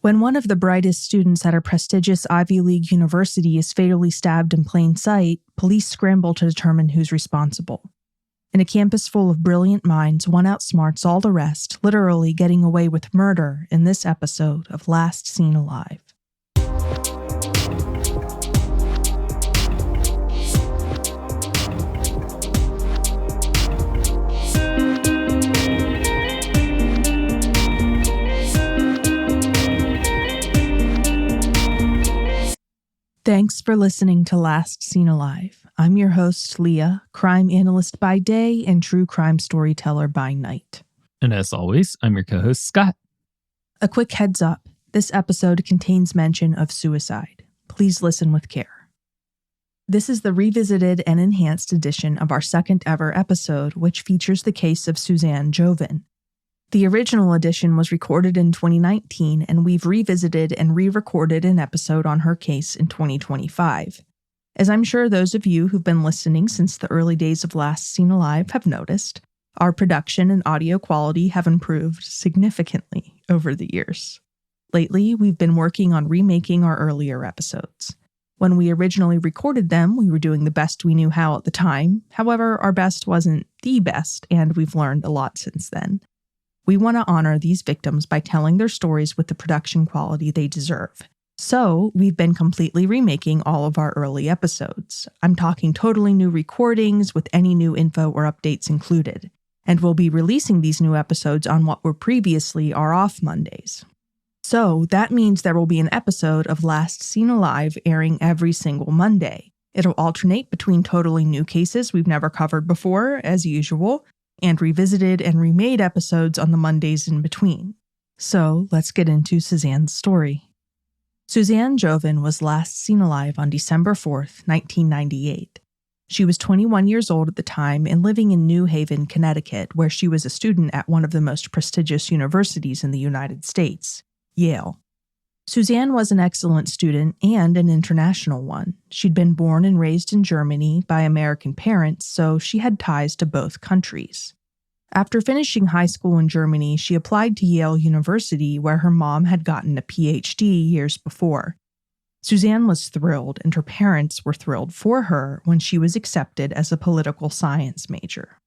When one of the brightest students at a prestigious Ivy League university is fatally stabbed in plain sight, police scramble to determine who's responsible. In a campus full of brilliant minds, one outsmarts all the rest, literally getting away with murder in this episode of Last Seen Alive. Thanks for listening to Last Seen Alive. I'm your host, Leah, crime analyst by day and true crime storyteller by night. And as always, I'm your co-host, Scott. A quick heads up, this episode contains mention of suicide. Please listen with care. This is the revisited and enhanced edition of our second ever episode, which features the case of Suzanne Jovin. The original edition was recorded in 2019, and we've revisited and re-recorded an episode on her case in 2025. As I'm sure those of you who've been listening since the early days of Last Seen Alive have noticed, our production and audio quality have improved significantly over the years. Lately, we've been working on remaking our earlier episodes. When we originally recorded them, we were doing the best we knew how at the time. However, our best wasn't the best, and we've learned a lot since then. We want to honor these victims by telling their stories with the production quality they deserve. So, we've been completely remaking all of our early episodes. I'm talking totally new recordings with any new info or updates included. And we'll be releasing these new episodes on what were previously our off Mondays. So, that means there will be an episode of Last Seen Alive airing every single Monday. It'll alternate between totally new cases we've never covered before, as usual, and revisited and remade episodes on the Mondays in between. So, let's get into Suzanne's story. Suzanne Jovin was last seen alive on December 4th, 1998. She was 21 years old at the time and living in New Haven, Connecticut, where she was a student at one of the most prestigious universities in the United States, Yale. Suzanne was an excellent student and an international one. She'd been born and raised in Germany by American parents, so she had ties to both countries. After finishing high school in Germany, she applied to Yale University, where her mom had gotten a PhD years before. Suzanne was thrilled, and her parents were thrilled for her when she was accepted as a political science major.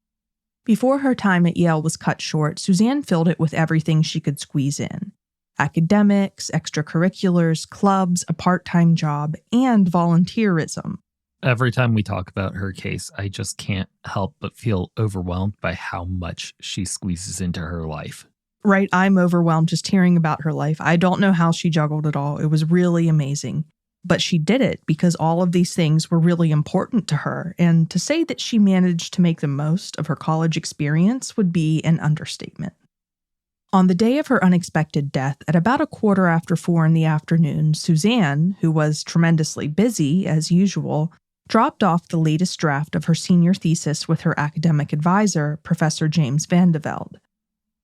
Before her time at Yale was cut short, Suzanne filled it with everything she could squeeze in. Academics, extracurriculars, clubs, a part-time job, and volunteerism. Every time we talk about her case, I just can't help but feel overwhelmed by how much she squeezes into her life. Right, I'm overwhelmed just hearing about her life. I don't know how she juggled it all. It was really amazing. But she did it because all of these things were really important to her, and to say that she managed to make the most of her college experience would be an understatement. On the day of her unexpected death, at about 4:15 in the afternoon, Suzanne, who was tremendously busy, as usual, dropped off the latest draft of her senior thesis with her academic advisor, Professor James Van de Velde.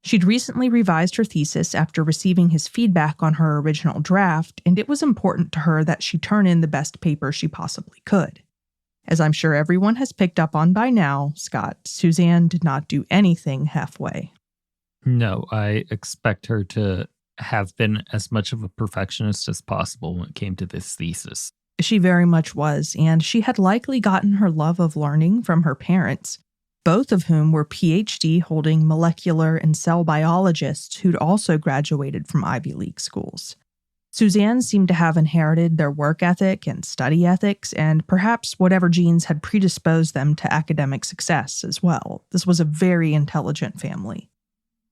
She'd recently revised her thesis after receiving his feedback on her original draft, and it was important to her that she turn in the best paper she possibly could. As I'm sure everyone has picked up on by now, Scott, Suzanne did not do anything halfway. No, I expect her to have been as much of a perfectionist as possible when it came to this thesis. She very much was, and she had likely gotten her love of learning from her parents, both of whom were PhD-holding molecular and cell biologists who'd also graduated from Ivy League schools. Suzanne seemed to have inherited their work ethic and study ethics, and perhaps whatever genes had predisposed them to academic success as well. This was a very intelligent family.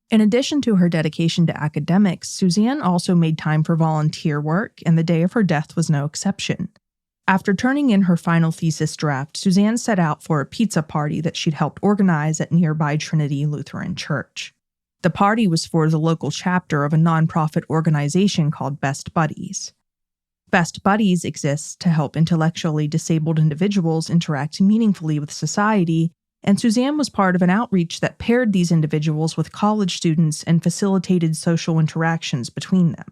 In addition to her dedication to academics, Suzanne also made time for volunteer work, and the day of her death was no exception. After turning in her final thesis draft, Suzanne set out for a pizza party that she'd helped organize at nearby Trinity Lutheran Church. The party was for the local chapter of a nonprofit organization called Best Buddies. Best Buddies exists to help intellectually disabled individuals interact meaningfully with society, and Suzanne was part of an outreach that paired these individuals with college students and facilitated social interactions between them.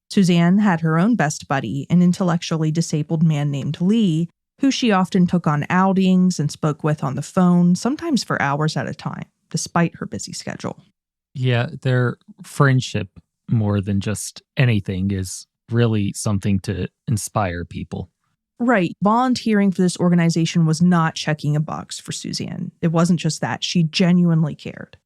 Suzanne had her own best buddy, an intellectually disabled man named Lee, who she often took on outings and spoke with on the phone, sometimes for hours at a time, despite her busy schedule. Yeah, their friendship more than just anything is really something to inspire people. Right. Volunteering for this organization was not checking a box for Suzanne. It wasn't just that. She genuinely cared.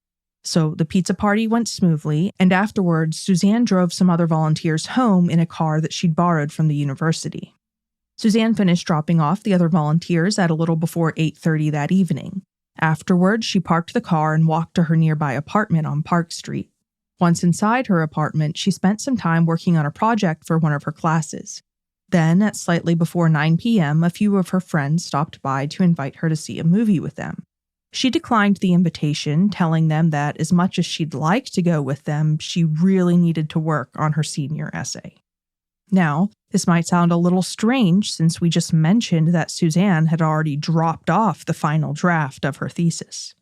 So the pizza party went smoothly, and afterwards, Suzanne drove some other volunteers home in a car that she'd borrowed from the university. Suzanne finished dropping off the other volunteers at a little before 8:30 that evening. Afterwards, she parked the car and walked to her nearby apartment on Park Street. Once inside her apartment, she spent some time working on a project for one of her classes. Then, at slightly before 9 p.m., a few of her friends stopped by to invite her to see a movie with them. She declined the invitation, telling them that as much as she'd like to go with them, she really needed to work on her senior essay. Now, this might sound a little strange since we just mentioned that Suzanne had already dropped off the final draft of her thesis.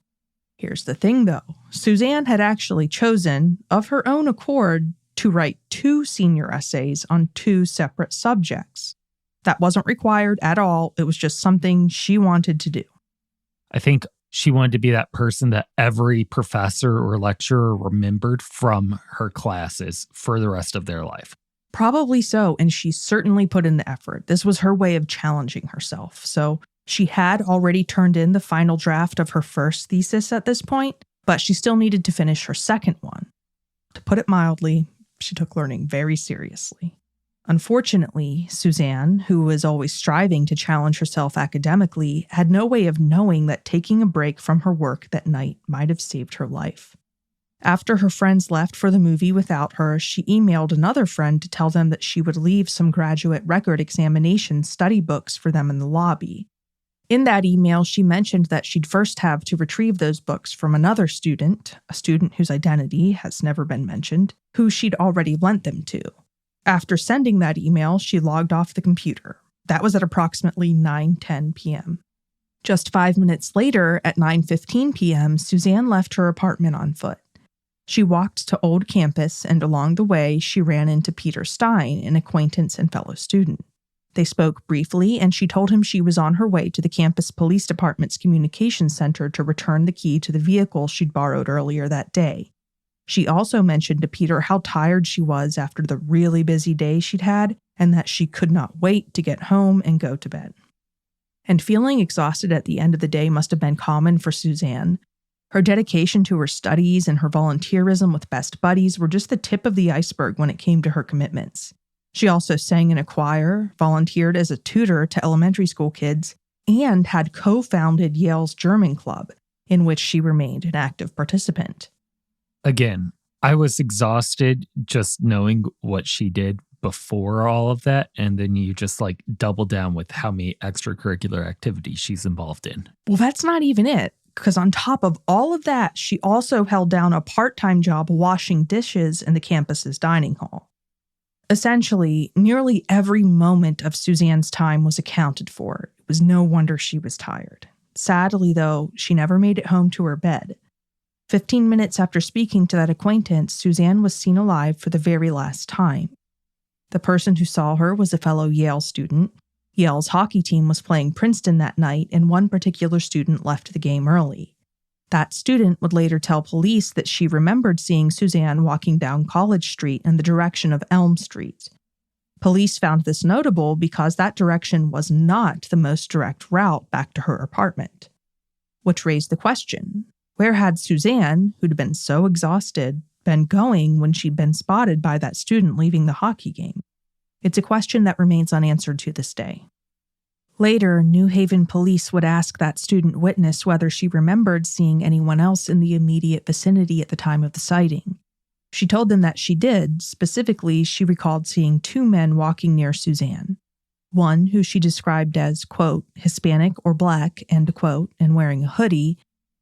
Here's the thing, though. Suzanne had actually chosen, of her own accord, to write 2 senior essays on 2 separate subjects. That wasn't required at all. It was just something she wanted to do. I think she wanted to be that person that every professor or lecturer remembered from her classes for the rest of their life. Probably so, and she certainly put in the effort. This was her way of challenging herself. So she had already turned in the final draft of her first thesis at this point, but she still needed to finish her second one. To put it mildly, she took learning very seriously. Unfortunately, Suzanne, who was always striving to challenge herself academically, had no way of knowing that taking a break from her work that night might have saved her life. After her friends left for the movie without her, she emailed another friend to tell them that she would leave some graduate record examination study books for them in the lobby. In that email, she mentioned that she'd first have to retrieve those books from another student, a student whose identity has never been mentioned, who she'd already lent them to. After sending that email, she logged off the computer. That was at approximately 9:10 p.m. Just 5 minutes later, at 9:15 p.m., Suzanne left her apartment on foot. She walked to Old Campus, and along the way, she ran into Peter Stein, an acquaintance and fellow student. They spoke briefly, and she told him she was on her way to the campus police department's communications center to return the key to the vehicle she'd borrowed earlier that day. She also mentioned to Peter how tired she was after the really busy day she'd had, and that she could not wait to get home and go to bed. And feeling exhausted at the end of the day must have been common for Suzanne. Her dedication to her studies and her volunteerism with best buddies were just the tip of the iceberg when it came to her commitments. She also sang in a choir, volunteered as a tutor to elementary school kids, and had co-founded Yale's German Club, in which she remained an active participant. Again, I was exhausted just knowing what she did before all of that, and then you just double down with how many extracurricular activities she's involved in. Well, that's not even it, because on top of all of that, she also held down a part-time job washing dishes in the campus's dining hall. Essentially, nearly every moment of Suzanne's time was accounted for. It was no wonder she was tired. Sadly, though, she never made it home to her bed. 15 minutes after speaking to that acquaintance, Suzanne was seen alive for the very last time. The person who saw her was a fellow Yale student. Yale's hockey team was playing Princeton that night, and one particular student left the game early. That student would later tell police that she remembered seeing Suzanne walking down College Street in the direction of Elm Street. Police found this notable because that direction was not the most direct route back to her apartment. Which raised the question, where had Suzanne, who'd been so exhausted, been going when she'd been spotted by that student leaving the hockey game? It's a question that remains unanswered to this day. Later, New Haven police would ask that student witness whether she remembered seeing anyone else in the immediate vicinity at the time of the sighting. She told them that she did. Specifically, she recalled seeing 2 men walking near Suzanne. One who she described as, quote, Hispanic or black, end quote, and wearing a hoodie,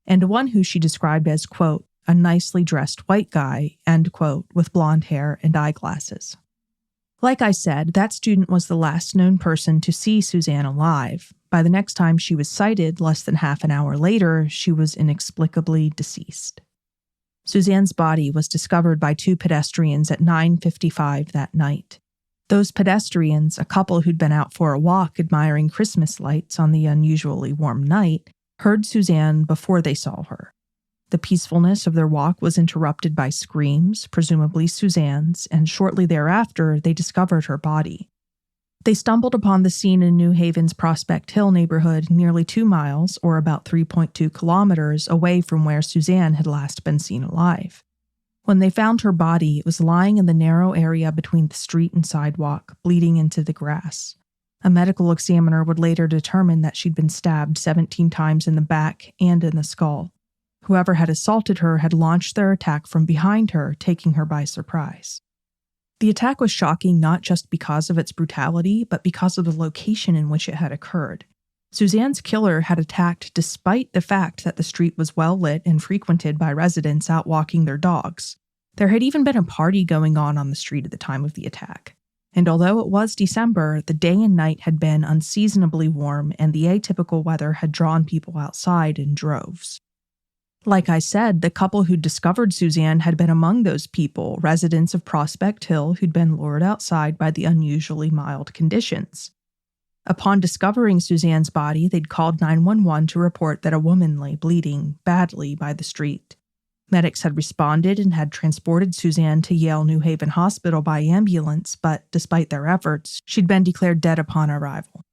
and one who she described as, quote, a nicely dressed white guy, end quote, with blonde hair and eyeglasses. Like I said, that student was the last known person to see Suzanne alive. By the next time she was sighted, less than half an hour later, she was inexplicably deceased. Suzanne's body was discovered by 2 pedestrians at 9:55 that night. Those pedestrians, a couple who'd been out for a walk admiring Christmas lights on the unusually warm night, heard Suzanne before they saw her. The peacefulness of their walk was interrupted by screams, presumably Suzanne's, and shortly thereafter, they discovered her body. They stumbled upon the scene in New Haven's Prospect Hill neighborhood nearly 2 miles, or about 3.2 kilometers, away from where Suzanne had last been seen alive. When they found her body, it was lying in the narrow area between the street and sidewalk, bleeding into the grass. A medical examiner would later determine that she'd been stabbed 17 times in the back and in the skull. Whoever had assaulted her had launched their attack from behind her, taking her by surprise. The attack was shocking not just because of its brutality, but because of the location in which it had occurred. Suzanne's killer had attacked despite the fact that the street was well lit and frequented by residents out walking their dogs. There had even been a party going on the street at the time of the attack. And although it was December, the day and night had been unseasonably warm, and the atypical weather had drawn people outside in droves. Like I said, the couple who discovered Suzanne had been among those people, residents of Prospect Hill who'd been lured outside by the unusually mild conditions. Upon discovering Suzanne's body, they'd called 911 to report that a woman lay bleeding badly by the street. Medics had responded and had transported Suzanne to Yale New Haven Hospital by ambulance, but despite their efforts, she'd been declared dead upon arrival.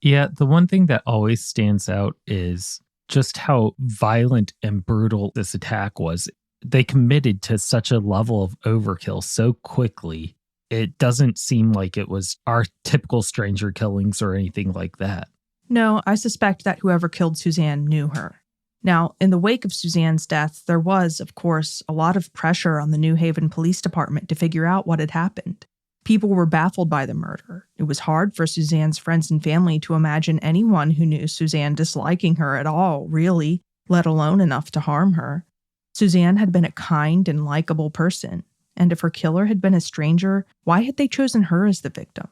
Yeah, the one thing that always stands out is just how violent and brutal this attack was. They committed to such a level of overkill so quickly. It doesn't seem like it was our typical stranger killings or anything like that. No, I suspect that whoever killed Suzanne knew her. Now, in the wake of Suzanne's death, there was, of course, a lot of pressure on the New Haven Police Department to figure out what had happened. People were baffled by the murder. It was hard for Suzanne's friends and family to imagine anyone who knew Suzanne disliking her at all, really, let alone enough to harm her. Suzanne had been a kind and likable person, and if her killer had been a stranger, why had they chosen her as the victim?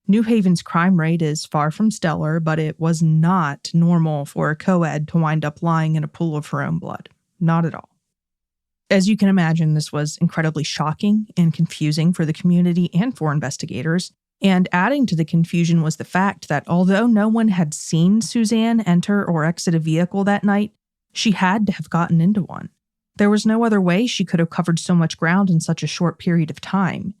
New Haven's crime rate is far from stellar, but it was not normal for a co-ed to wind up lying in a pool of her own blood. Not at all. As you can imagine, this was incredibly shocking and confusing for the community and for investigators. And adding to the confusion was the fact that although no one had seen Suzanne enter or exit a vehicle that night, she had to have gotten into one. There was no other way she could have covered so much ground in such a short period of time.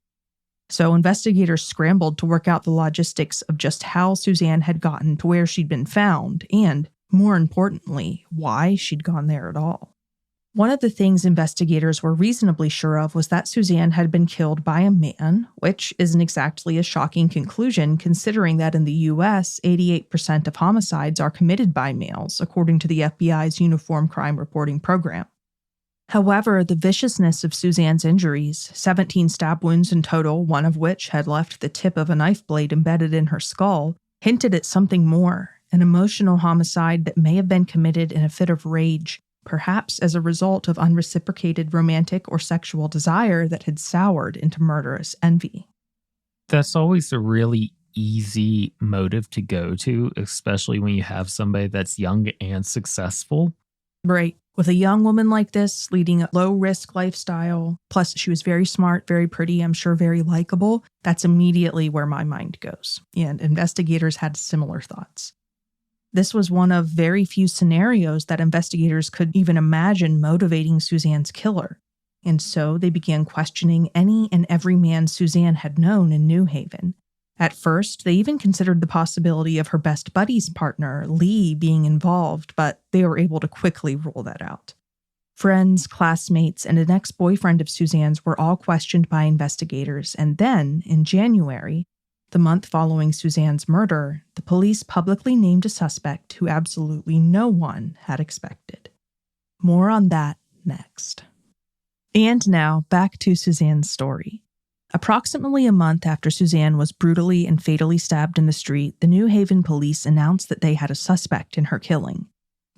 So investigators scrambled to work out the logistics of just how Suzanne had gotten to where she'd been found and, more importantly, why she'd gone there at all. One of the things investigators were reasonably sure of was that Suzanne had been killed by a man, which isn't exactly a shocking conclusion considering that in the U.S., 88% of homicides are committed by males, according to the FBI's Uniform Crime Reporting Program. However, the viciousness of Suzanne's injuries, 17 stab wounds in total, one of which had left the tip of a knife blade embedded in her skull, hinted at something more, an emotional homicide that may have been committed in a fit of rage, perhaps as a result of unreciprocated romantic or sexual desire that had soured into murderous envy. That's always a really easy motive to go to, especially when you have somebody that's young and successful. Right. With a young woman like this, leading a low-risk lifestyle, plus she was very smart, very pretty, I'm sure very likable, that's immediately where my mind goes. And investigators had similar thoughts. This was one of very few scenarios that investigators could even imagine motivating Suzanne's killer. And so they began questioning any and every man Suzanne had known in New Haven. At first, they even considered the possibility of her best buddy's partner, Lee, being involved, but they were able to quickly rule that out. Friends, classmates, and an ex-boyfriend of Suzanne's were all questioned by investigators, and then, in January, the month following Suzanne's murder, the police publicly named a suspect who absolutely no one had expected. More on that next. And now, back to Suzanne's story. Approximately a month after Suzanne was brutally and fatally stabbed in the street, the New Haven police announced that they had a suspect in her killing.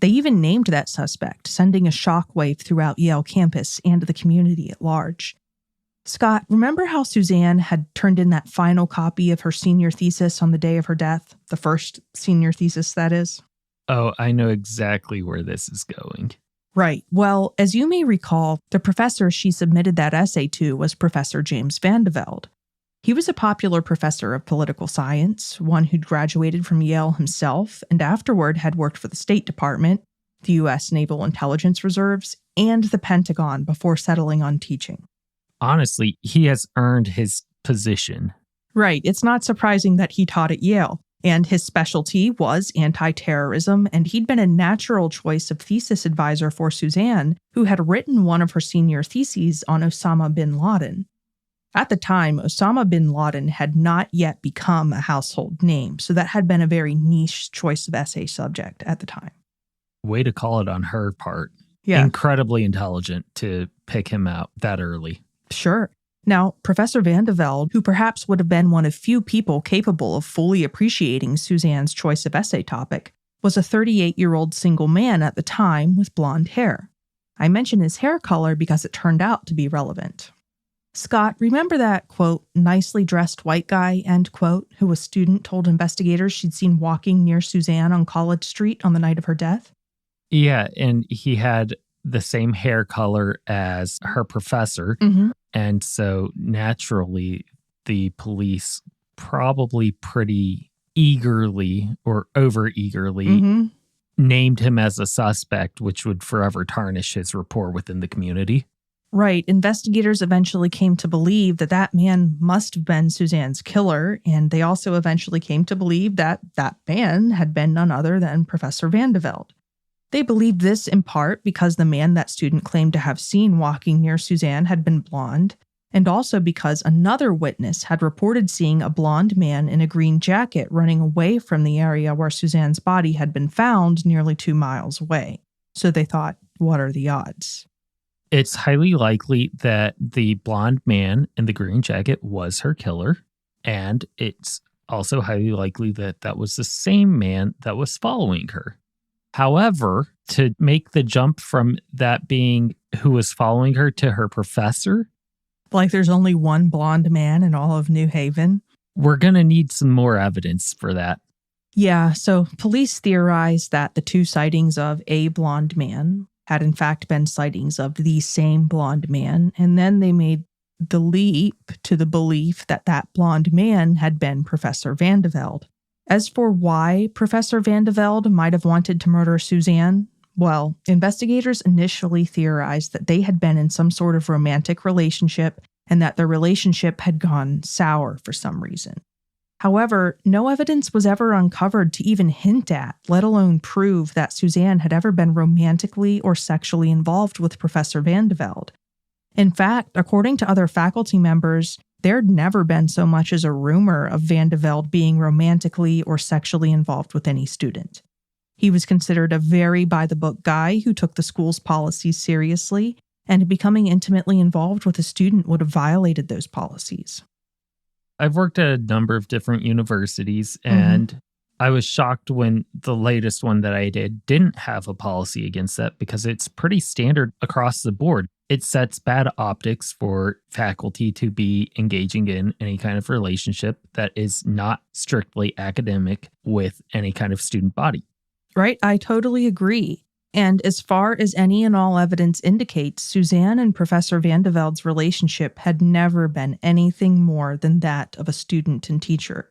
They even named that suspect, sending a shockwave throughout Yale campus and the community at large. Scott, remember how Suzanne had turned in that final copy of her senior thesis on the day of her death? The first senior thesis, that is? Oh, I know exactly where this is going. Right. Well, as you may recall, the professor she submitted that essay to was Professor James Van de Velde. He was a popular professor of political science, one who'd graduated from Yale himself, and afterward had worked for the State Department, the U.S. Naval Intelligence Reserves, and the Pentagon before settling on teaching. Honestly, he has earned his position. Right. It's not surprising that he taught at Yale, and his specialty was anti-terrorism, and he'd been a natural choice of thesis advisor for Suzanne, who had written one of her senior theses on Osama bin Laden. At the time, Osama bin Laden had not yet become a household name, so that had been a very niche choice of essay subject at the time. Way to call it on her part. Yeah. Incredibly intelligent to pick him out that early. Sure. Now, Professor Van de Velde, who perhaps would have been one of few people capable of fully appreciating Suzanne's choice of essay topic, was a 38-year-old single man at the time with blonde hair. I mention his hair color because it turned out to be relevant. Scott, remember that, quote, nicely dressed white guy, end quote, who a student told investigators she'd seen walking near Suzanne on College Street on the night of her death? Yeah, and he had the same hair color as her professor. Mm-hmm. And so naturally, the police probably pretty eagerly or over-eagerly named him as a suspect, which would forever tarnish his rapport within the community. Right. Investigators eventually came to believe that that man must have been Suzanne's killer, and they also eventually came to believe that that man had been none other than Professor Van de Velde. They believed this in part because the man that student claimed to have seen walking near Suzanne had been blonde, and also because another witness had reported seeing a blonde man in a green jacket running away from the area where Suzanne's body had been found nearly 2 miles away. So they thought, what are the odds? It's highly likely that the blonde man in the green jacket was her killer, and it's also highly likely that that was the same man that was following her. However, to make the jump from that being who was following her to her professor, like there's only one blonde man in all of New Haven, we're going to need some more evidence for that. Yeah, so police theorized that the two sightings of a blonde man had in fact been sightings of the same blonde man, and then they made the leap to the belief that that blonde man had been Professor Van de Velde. As for why Professor Van de Velde might have wanted to murder Suzanne, well, investigators initially theorized that they had been in some sort of romantic relationship and that their relationship had gone sour for some reason. However, no evidence was ever uncovered to even hint at, let alone prove that Suzanne had ever been romantically or sexually involved with Professor Van de Velde. In fact, according to other faculty members, there'd never been so much as a rumor of Van de Velde being romantically or sexually involved with any student. He was considered a very by-the-book guy who took the school's policies seriously, and becoming intimately involved with a student would have violated those policies. I've worked at a number of different universities, and I was shocked when the latest one that I did didn't have a policy against that because it's pretty standard across the board. It sets bad optics for faculty to be engaging in any kind of relationship that is not strictly academic with any kind of student body. Right, I totally agree. And as far as any and all evidence indicates, Suzanne and Professor Van de Velde's relationship had never been anything more than that of a student and teacher.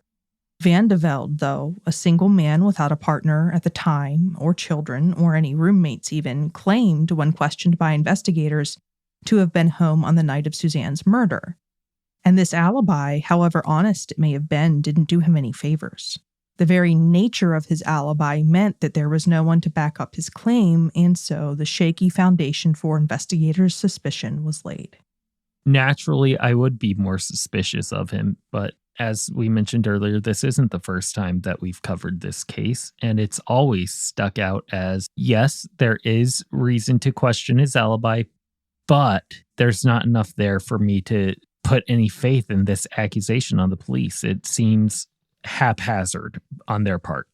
Van de Velde, though, a single man without a partner at the time, or children, or any roommates even, claimed, when questioned by investigators, to have been home on the night of Suzanne's murder. And this alibi, however honest it may have been, didn't do him any favors. The very nature of his alibi meant that there was no one to back up his claim, and so the shaky foundation for investigators' suspicion was laid. Naturally, I would be more suspicious of him, but as we mentioned earlier, this isn't the first time that we've covered this case, and it's always stuck out as, yes, there is reason to question his alibi, but there's not enough there for me to put any faith in this accusation on the police. It seems haphazard on their part.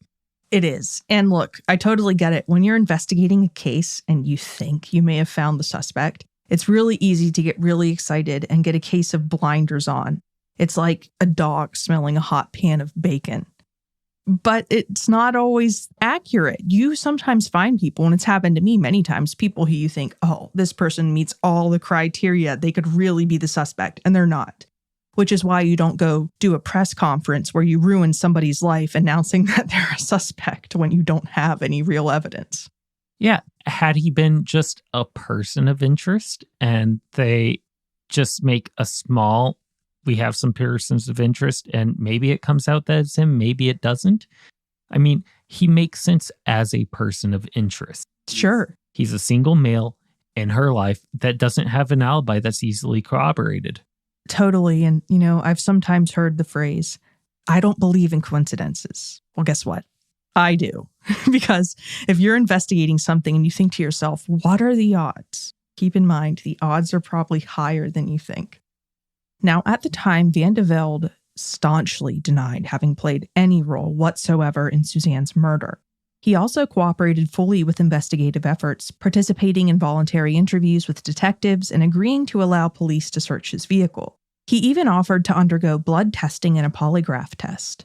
It is. And look, I totally get it. When you're investigating a case and you think you may have found the suspect, it's really easy to get really excited and get a case of blinders on. It's like a dog smelling a hot pan of bacon. But it's not always accurate. You sometimes find people, and it's happened to me many times, people who you think, oh, this person meets all the criteria. They could really be the suspect, and they're not. Which is why you don't go do a press conference where you ruin somebody's life announcing that they're a suspect when you don't have any real evidence. Yeah. Had he been just a person of interest and they just make a small, we have some persons of interest and maybe it comes out that it's him, maybe it doesn't. I mean, he makes sense as a person of interest. Sure. He's a single male in her life that doesn't have an alibi that's easily corroborated. Totally. And, I've sometimes heard the phrase, I don't believe in coincidences. Well, guess what? I do. Because if you're investigating something and you think to yourself, what are the odds? Keep in mind, the odds are probably higher than you think. Now, at the time, Van de Velde staunchly denied having played any role whatsoever in Suzanne's murder. He also cooperated fully with investigative efforts, participating in voluntary interviews with detectives and agreeing to allow police to search his vehicle. He even offered to undergo blood testing and a polygraph test.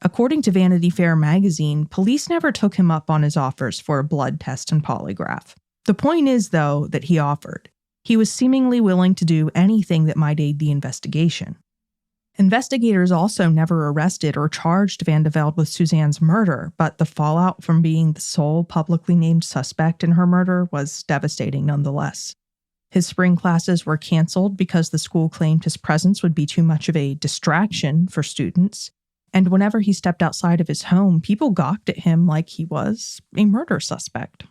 According to Vanity Fair magazine, police never took him up on his offers for a blood test and polygraph. The point is, though, that he offered. He was seemingly willing to do anything that might aid the investigation. Investigators also never arrested or charged Van de Velde with Suzanne's murder, but the fallout from being the sole publicly named suspect in her murder was devastating nonetheless. His spring classes were canceled because the school claimed his presence would be too much of a distraction for students, and whenever he stepped outside of his home, people gawked at him like he was a murder suspect.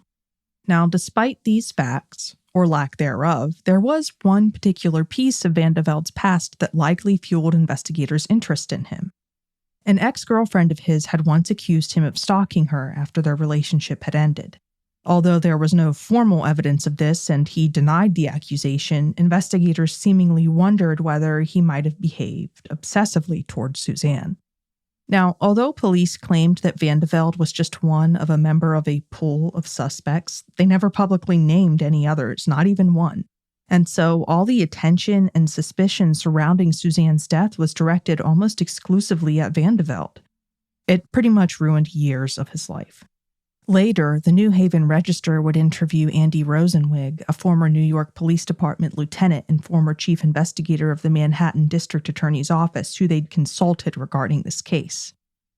Now, despite these facts, or lack thereof, there was one particular piece of Van de Velde's past that likely fueled investigators' interest in him. An ex-girlfriend of his had once accused him of stalking her after their relationship had ended. Although there was no formal evidence of this and he denied the accusation, investigators seemingly wondered whether he might have behaved obsessively towards Suzanne. Now, although police claimed that Van de Velde was just one of a member of a pool of suspects, they never publicly named any others, not even one. And so all the attention and suspicion surrounding Suzanne's death was directed almost exclusively at Van de Velde. It pretty much ruined years of his life. Later, the New Haven Register would interview Andy Rosenwig, a former New York Police Department lieutenant and former chief investigator of the Manhattan District Attorney's Office, who they'd consulted regarding this case.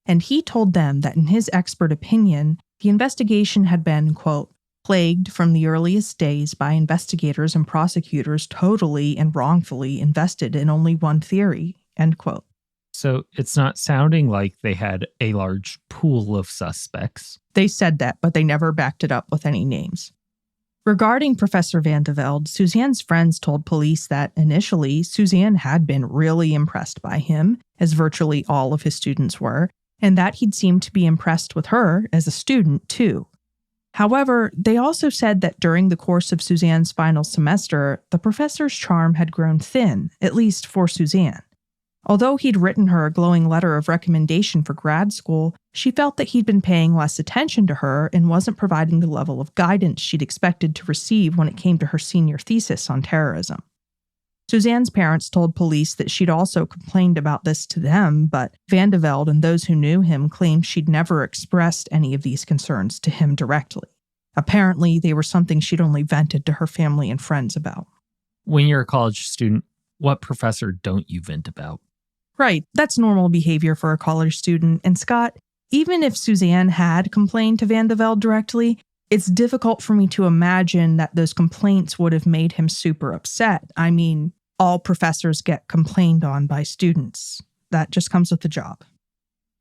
And he told them that in his expert opinion, the investigation had been, quote, plagued from the earliest days by investigators and prosecutors totally and wrongfully invested in only one theory, end quote. So it's not sounding like they had a large pool of suspects. They said that, but they never backed it up with any names. Regarding Professor Van de Velde, Suzanne's friends told police that initially Suzanne had been really impressed by him, as virtually all of his students were, and that he'd seemed to be impressed with her as a student, too. However, they also said that during the course of Suzanne's final semester, the professor's charm had grown thin, at least for Suzanne. Although he'd written her a glowing letter of recommendation for grad school, she felt that he'd been paying less attention to her and wasn't providing the level of guidance she'd expected to receive when it came to her senior thesis on terrorism. Suzanne's parents told police that she'd also complained about this to them, but Van de Velde and those who knew him claimed she'd never expressed any of these concerns to him directly. Apparently, they were something she'd only vented to her family and friends about. When you're a college student, what professor don't you vent about? Right, that's normal behavior for a college student. And Scott, even if Suzanne had complained to Van de Velde directly, it's difficult for me to imagine that those complaints would have made him super upset. I mean, all professors get complained on by students. That just comes with the job.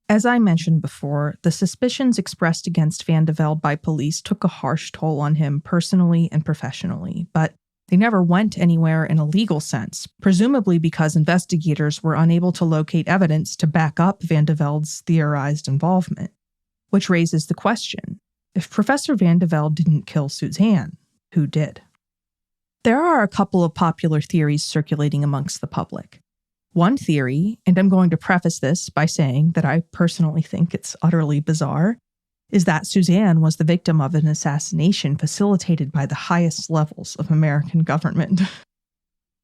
As I mentioned before, the suspicions expressed against Van de Velde by police took a harsh toll on him personally and professionally, but they never went anywhere in a legal sense, presumably because investigators were unable to locate evidence to back up Van de Velde's theorized involvement. Which raises the question, if Professor Van de Velde didn't kill Suzanne, who did? There are a couple of popular theories circulating amongst the public. One theory, and I'm going to preface this by saying that I personally think it's utterly bizarre, is that Suzanne was the victim of an assassination facilitated by the highest levels of American government.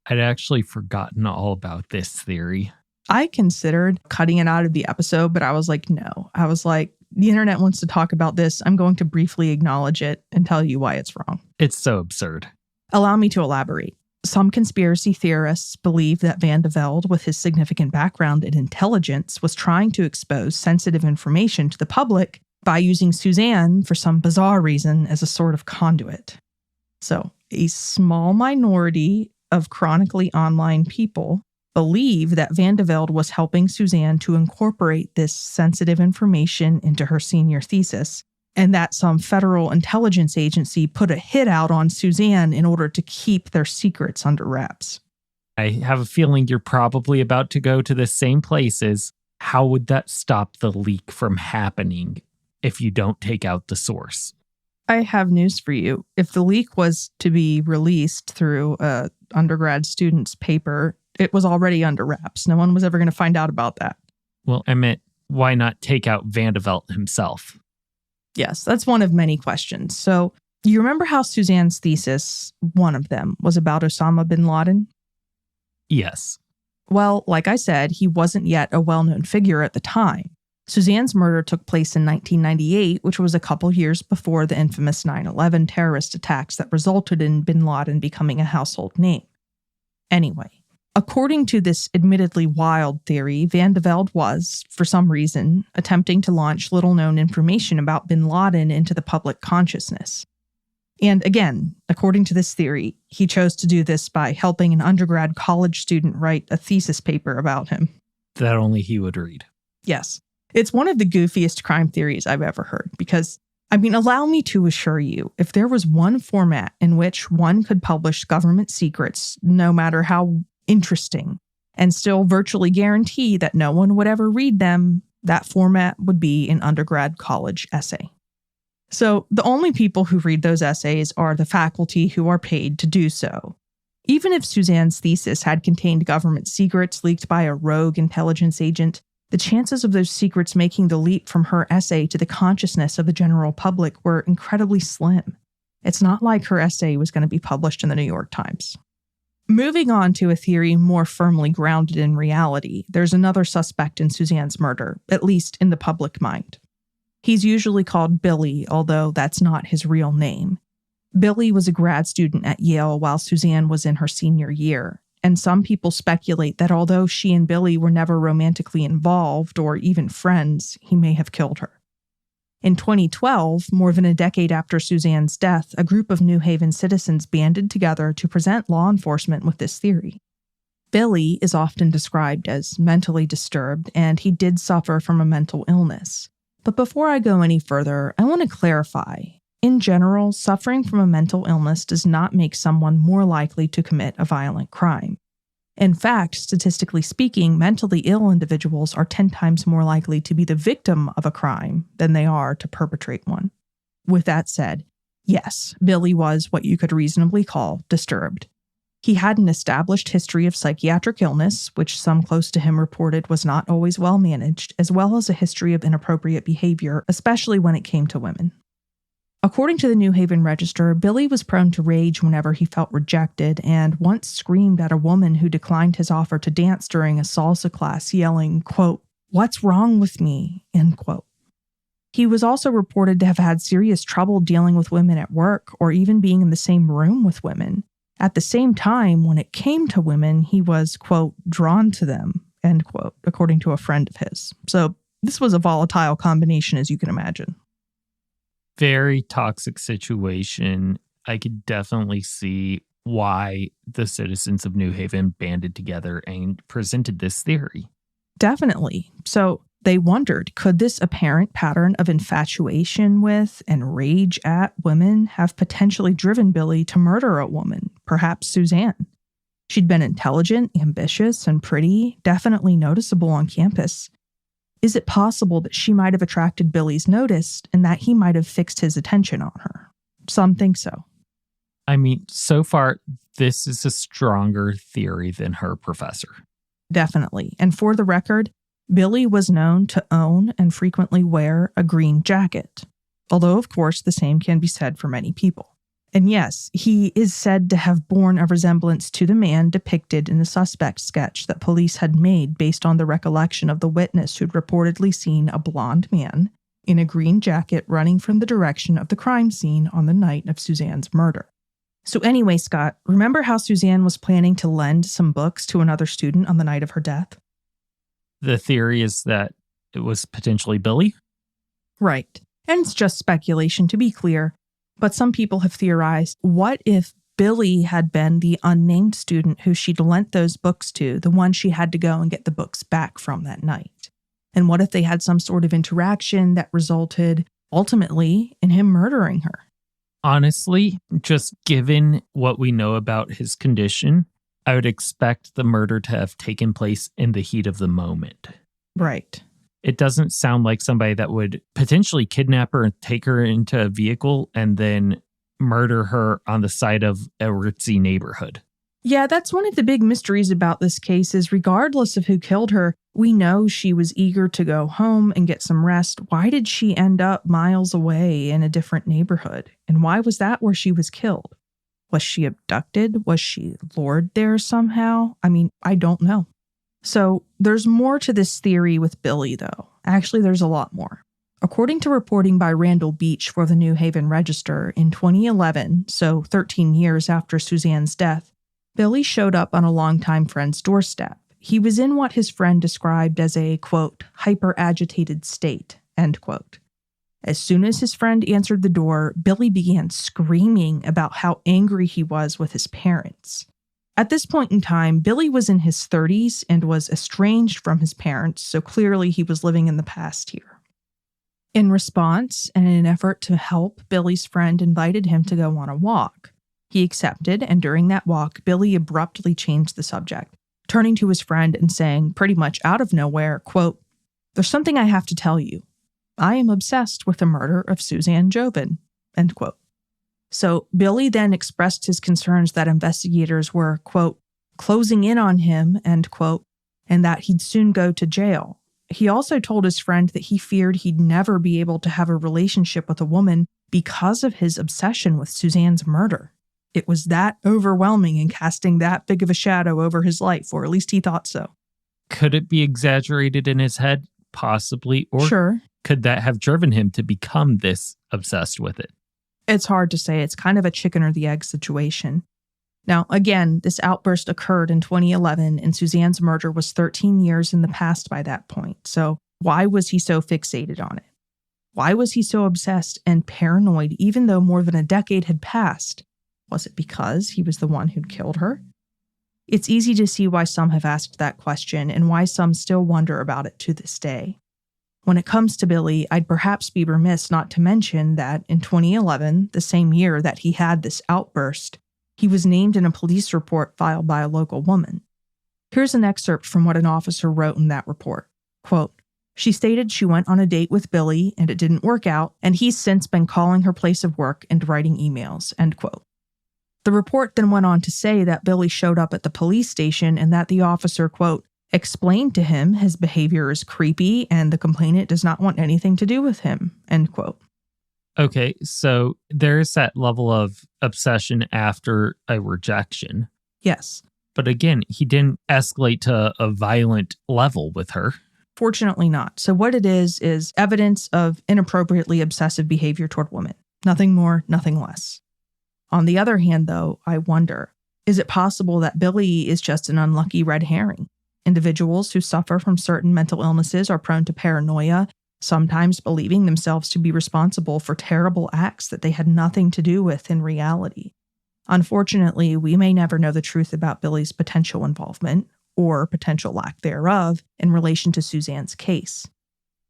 I'd actually forgotten all about this theory. I considered cutting it out of the episode, but I was like, no. I was like, the internet wants to talk about this. I'm going to briefly acknowledge it and tell you why it's wrong. It's so absurd. Allow me to elaborate. Some conspiracy theorists believe that Van de Velde, with his significant background in intelligence, was trying to expose sensitive information to the public by using Suzanne for some bizarre reason as a sort of conduit. So, a small minority of chronically online people believe that Van de Velde was helping Suzanne to incorporate this sensitive information into her senior thesis, and that some federal intelligence agency put a hit out on Suzanne in order to keep their secrets under wraps. I have a feeling you're probably about to go to the same places. How would that stop the leak from happening if you don't take out the source? I have news for you. If the leak was to be released through a undergrad student's paper, it was already under wraps. No one was ever going to find out about that. Well, I meant, why not take out Van de Velde himself? Yes, that's one of many questions. So, you remember how Suzanne's thesis, one of them, was about Osama bin Laden? Yes. Well, like I said, he wasn't yet a well-known figure at the time. Suzanne's murder took place in 1998, which was a couple years before the infamous 9/11 terrorist attacks that resulted in bin Laden becoming a household name. Anyway, according to this admittedly wild theory, Van de Velde was, for some reason, attempting to launch little-known information about bin Laden into the public consciousness. And again, according to this theory, he chose to do this by helping an undergrad college student write a thesis paper about him. That only he would read. Yes. It's one of the goofiest crime theories I've ever heard because, allow me to assure you, if there was one format in which one could publish government secrets, no matter how interesting, and still virtually guarantee that no one would ever read them, that format would be an undergrad college essay. So the only people who read those essays are the faculty who are paid to do so. Even if Suzanne's thesis had contained government secrets leaked by a rogue intelligence agent, the chances of those secrets making the leap from her essay to the consciousness of the general public were incredibly slim. It's not like her essay was going to be published in the New York Times. Moving on to a theory more firmly grounded in reality, there's another suspect in Suzanne's murder, at least in the public mind. He's usually called Billy, although that's not his real name. Billy was a grad student at Yale while Suzanne was in her senior year, and some people speculate that although she and Billy were never romantically involved or even friends, he may have killed her. In 2012, more than a decade after Suzanne's death, a group of New Haven citizens banded together to present law enforcement with this theory. Billy is often described as mentally disturbed, and he did suffer from a mental illness. But before I go any further, I want to clarify. In general, suffering from a mental illness does not make someone more likely to commit a violent crime. In fact, statistically speaking, mentally ill individuals are 10 times more likely to be the victim of a crime than they are to perpetrate one. With that said, yes, Billy was what you could reasonably call disturbed. He had an established history of psychiatric illness, which some close to him reported was not always well managed, as well as a history of inappropriate behavior, especially when it came to women. According to the New Haven Register, Billy was prone to rage whenever he felt rejected and once screamed at a woman who declined his offer to dance during a salsa class, yelling, quote, "What's wrong with me?" end quote. He was also reported to have had serious trouble dealing with women at work or even being in the same room with women. At the same time, when it came to women, he was, quote, "drawn to them," end quote, according to a friend of his. So this was a volatile combination, as you can imagine. Very toxic situation. I could definitely see why the citizens of New Haven banded together and presented this theory. Definitely. So they wondered, could this apparent pattern of infatuation with and rage at women have potentially driven Billy to murder a woman, perhaps Suzanne? She'd been intelligent, ambitious, and pretty, definitely noticeable on campus. Is it possible that she might have attracted Billy's notice and that he might have fixed his attention on her? Some think so. I mean, so far, this is a stronger theory than her professor. Definitely. And for the record, Billy was known to own and frequently wear a green jacket, although, of course, the same can be said for many people. And yes, he is said to have borne a resemblance to the man depicted in the suspect sketch that police had made based on the recollection of the witness who'd reportedly seen a blonde man in a green jacket running from the direction of the crime scene on the night of Suzanne's murder. So anyway, Scott, remember how Suzanne was planning to lend some books to another student on the night of her death? The theory is that it was potentially Billy? Right. And it's just speculation, to be clear, but some people have theorized, what if Billy had been the unnamed student who she'd lent those books to, the one she had to go and get the books back from that night? And what if they had some sort of interaction that resulted, ultimately, in him murdering her? Honestly, just given what we know about his condition, I would expect the murder to have taken place in the heat of the moment. Right. It doesn't sound like somebody that would potentially kidnap her and take her into a vehicle and then murder her on the side of a ritzy neighborhood. Yeah, that's one of the big mysteries about this case is regardless of who killed her, we know she was eager to go home and get some rest. Why did she end up miles away in a different neighborhood? And why was that where she was killed? Was she abducted? Was she lured there somehow? I mean, I don't know. So there's more to this theory with Billy, though. Actually, there's a lot more. According to reporting by Randall Beach for the New Haven Register, in 2011, so 13 years after Suzanne's death, Billy showed up on a longtime friend's doorstep. He was in what his friend described as a, quote, hyper-agitated state, end quote. As soon as his friend answered the door, Billy began screaming about how angry he was with his parents. At this point in time, Billy was in his 30s and was estranged from his parents, so clearly he was living in the past here. In response, and in an effort to help, Billy's friend invited him to go on a walk. He accepted, and during that walk, Billy abruptly changed the subject, turning to his friend and saying, pretty much out of nowhere, quote, "There's something I have to tell you. I am obsessed with the murder of Suzanne Jovin," end quote. So Billy then expressed his concerns that investigators were, quote, closing in on him, end quote, and that he'd soon go to jail. He also told his friend that he feared he'd never be able to have a relationship with a woman because of his obsession with Suzanne's murder. It was that overwhelming and casting that big of a shadow over his life, or at least he thought so. Could it be exaggerated in his head? Possibly. Or sure. Could that have driven him to become this obsessed with it? It's hard to say. It's kind of a chicken or the egg situation. Now, again, this outburst occurred in 2011, and Suzanne's murder was 13 years in the past by that point. So why was he so fixated on it? Why was he so obsessed and paranoid even though more than a decade had passed? Was it because he was the one who'd killed her? It's easy to see why some have asked that question and why some still wonder about it to this day. When it comes to Billy, I'd perhaps be remiss not to mention that in 2011, the same year that he had this outburst, he was named in a police report filed by a local woman. Here's an excerpt from what an officer wrote in that report. Quote, "She stated she went on a date with Billy and it didn't work out, and he's since been calling her place of work and writing emails," end quote. The report then went on to say that Billy showed up at the police station and that the officer, quote, explained to him his behavior is creepy and the complainant does not want anything to do with him, end quote. Okay, so there's that level of obsession after a rejection. Yes. But again, he didn't escalate to a violent level with her. Fortunately not. So what it is evidence of inappropriately obsessive behavior toward women. Nothing more, nothing less. On the other hand, though, I wonder, is it possible that Billy is just an unlucky red herring? Individuals who suffer from certain mental illnesses are prone to paranoia, sometimes believing themselves to be responsible for terrible acts that they had nothing to do with in reality. Unfortunately, we may never know the truth about Billy's potential involvement, or potential lack thereof, in relation to Suzanne's case.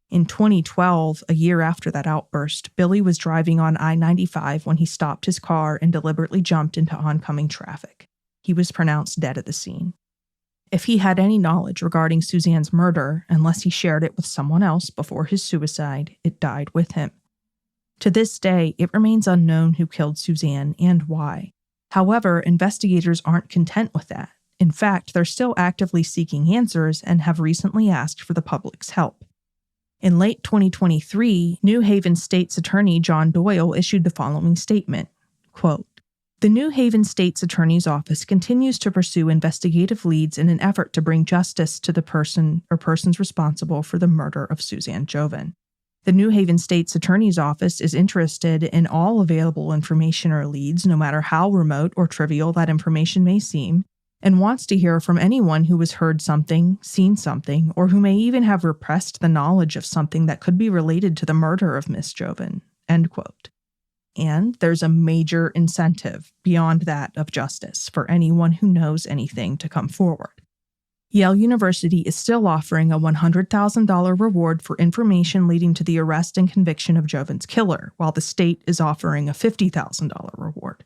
In 2012, a year after that outburst, Billy was driving on I-95 when he stopped his car and deliberately jumped into oncoming traffic. He was pronounced dead at the scene. If he had any knowledge regarding Suzanne's murder, unless he shared it with someone else before his suicide, it died with him. To this day, it remains unknown who killed Suzanne and why. However, investigators aren't content with that. In fact, they're still actively seeking answers and have recently asked for the public's help. In late 2023, New Haven State's Attorney John Doyle issued the following statement, quote, "The New Haven State's Attorney's Office continues to pursue investigative leads in an effort to bring justice to the person or persons responsible for the murder of Suzanne Jovin. The New Haven State's Attorney's Office is interested in all available information or leads, no matter how remote or trivial that information may seem, and wants to hear from anyone who has heard something, seen something, or who may even have repressed the knowledge of something that could be related to the murder of Miss Jovin." End quote. And there's a major incentive beyond that of justice for anyone who knows anything to come forward. Yale University is still offering a $100,000 reward for information leading to the arrest and conviction of Jovin's killer, while the state is offering a $50,000 reward.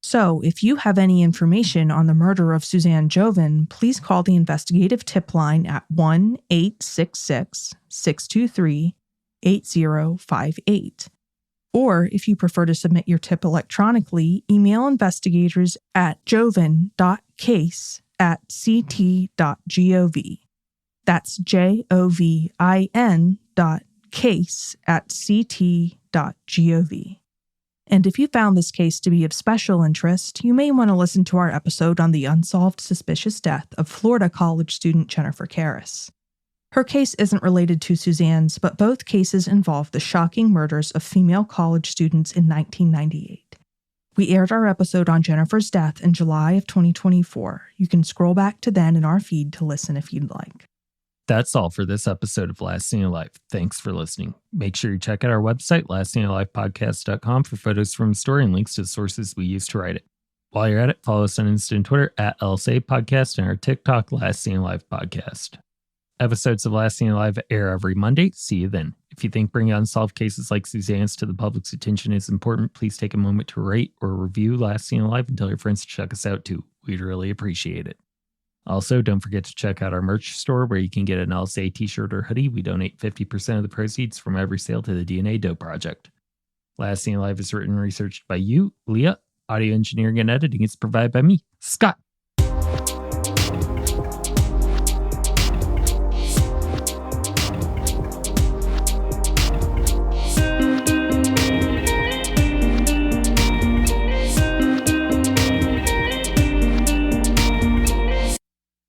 So, if you have any information on the murder of Suzanne Jovin, please call the investigative tip line at 1-866-623-8058. Or, if you prefer to submit your tip electronically, email investigators at jovin.case@ct.gov. That's JOVIN.case@ct.gov. And if you found this case to be of special interest, you may want to listen to our episode on the unsolved suspicious death of Florida college student Jennifer Karras. Her case isn't related to Suzanne's, but both cases involve the shocking murders of female college students in 1998. We aired our episode on Jennifer's death in July of 2024. You can scroll back to then in our feed to listen if you'd like. That's all for this episode of Last Seen Alive. Thanks for listening. Make sure you check out our website, lastseenalivepodcast.com, for photos from the story and links to the sources we used to write it. While you're at it, follow us on Insta and Twitter at LSA Podcast and our TikTok, Last Seen Alive Podcast. Episodes of Last Seen Alive air every Monday. See you then. If you think bringing unsolved cases like Suzanne's to the public's attention is important, please take a moment to rate or review Last Seen Alive and tell your friends to check us out too. We'd really appreciate it. Also, don't forget to check out our merch store where you can get an LSA t-shirt or hoodie. We donate 50% of the proceeds from every sale to the DNA Doe Project. Last Seen Alive is written and researched by you, Leah. Audio engineering and editing is provided by me, Scott.